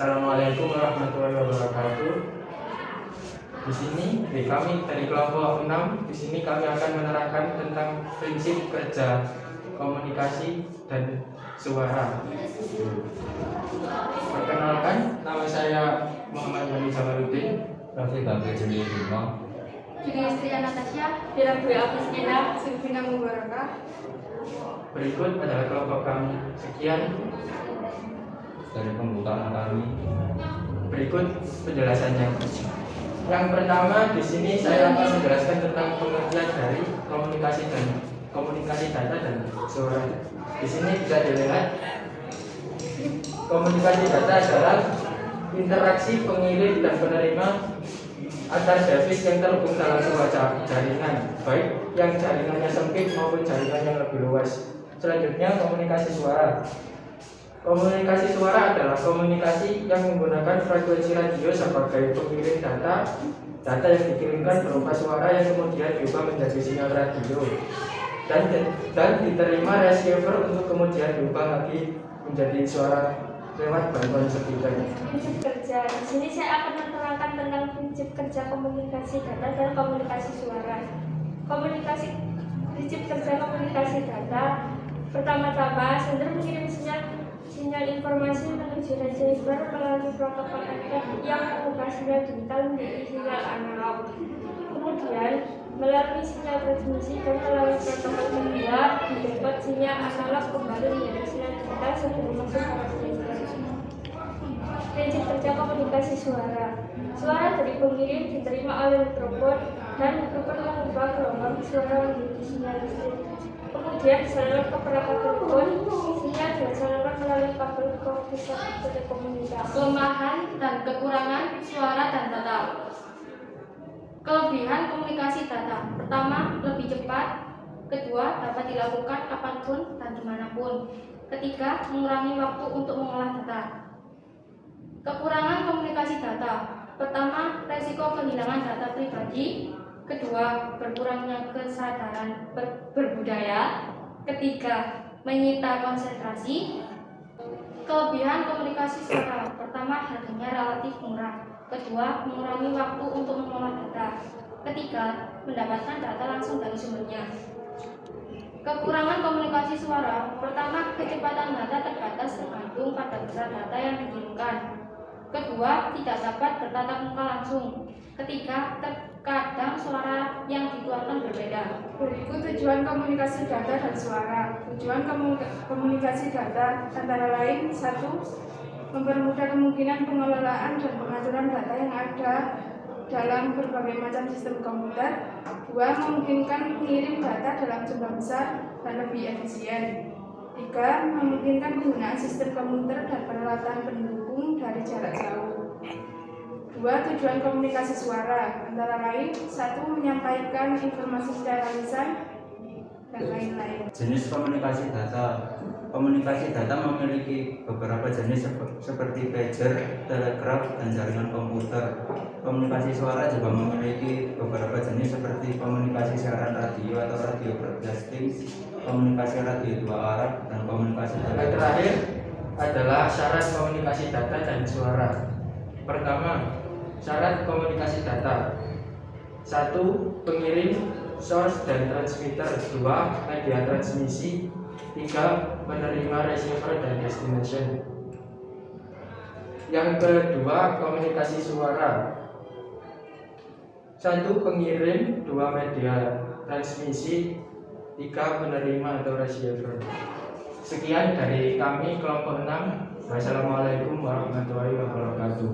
Assalamualaikum warahmatullahi wabarakatuh. Di sini kami dari kelompok 6. Di sini kami akan menerangkan tentang prinsip kerja komunikasi dan suara. Perkenalkan, nama saya Muhammad Wali Jamaluddin. Rafiq Abdul Jamil Bima. Juga istri Natasha, Dira Bui Afiskina, Silvina Mubarakah. Berikut adalah kelompok kami. Sekian Dari pembukaan kami. berikut penjelasannya. Yang pertama, di sini saya akan menjelaskan tentang pengertian dari komunikasi data dan suara. Di sini bisa dilihat komunikasi data adalah interaksi pengirim dan penerima antar device yang terhubung dalam sebuah jaringan, baik yang jaringannya sempit maupun jaringan yang lebih luas. Selanjutnya, komunikasi suara. Komunikasi suara adalah komunikasi yang menggunakan frekuensi radio sebagai pengirim data yang dikirimkan berupa suara yang kemudian diubah menjadi sinyal radio dan diterima receiver untuk kemudian diubah lagi menjadi suara lewat bantuan speaker. Prinsip kerja. Di sini saya akan menerangkan tentang prinsip kerja komunikasi data dan komunikasi suara. Prinsip kerja komunikasi data. Pertama-tama, sender mengirim sinyal informasi menuju receiver melalui protokol FM yang mengubah sinyal digital menjadi sinyal analog. Kemudian, melalui sinyal transmisi dan melalui protokol kedua, didapat sinyal analog kembali menjadi sinyal digital sebelum masuk ke receiver. Prinsip kerja komunikasi suara. Suara dari pengirim diterima oleh mikrofon dan mikrofon mengubah gelombang suara menjadi sinyal listrik. Kemudian disalurkan ke perangkat telepon, sinyal disalurkan melalui kabel ke pusat telekomunikasi. Kelemahan dan kekurangan suara dan data. Kelebihan komunikasi data. Pertama, lebih cepat. Kedua, dapat dilakukan kapanpun dan dimanapun. Ketiga, mengurangi waktu untuk mengolah data. Kekurangan komunikasi data. Pertama, resiko kehilangan data pribadi. Kedua, berkurangnya kesadaran berbudaya. Ketiga, menyita konsentrasi. Kelebihan komunikasi suara. Pertama, harganya relatif murah. Kedua, mengurangi waktu untuk mengolah data. Ketiga, mendapatkan data langsung dari sumbernya. Kekurangan komunikasi suara. Pertama, kecepatan data terbatas tergantung pada besar data yang dikirimkan. Kedua, tidak dapat bertatap muka langsung. Ketiga, terkadang suara yang dikeluarkan berbeda. Berikut tujuan komunikasi data dan suara. Tujuan komunikasi data antara lain: 1. Mempermudah kemungkinan pengelolaan dan pengaturan data yang ada dalam berbagai macam sistem komputer. 2. Memungkinkan mengirim data dalam jumlah besar dan lebih efisien. 3. Memungkinkan penggunaan sistem komputer dan peralatan pendukung dari jarak jauh. 2. Tujuan komunikasi suara antara lain: 1. Menyampaikan informasi secara lisan dan lain-lain. Jenis komunikasi data. Komunikasi data memiliki beberapa jenis seperti pager, telegraf, dan jaringan komputer. Komunikasi suara juga memiliki beberapa jenis seperti komunikasi siaran radio atau radio broadcasting, komunikasi radio dua arah, dan komunikasi Yang telegraf. terakhir adalah syarat komunikasi data dan suara. Pertama, syarat komunikasi data. 1. Pengirim, source dan transmitter. 2. Media transmisi. 3. Penerima, receiver dan destination. Yang kedua, komunikasi suara. 1. Pengirim. 2. Media transmisi. 3. Penerima atau receiver. Sekian dari kami kelompok 6. Wassalamualaikum warahmatullahi wabarakatuh.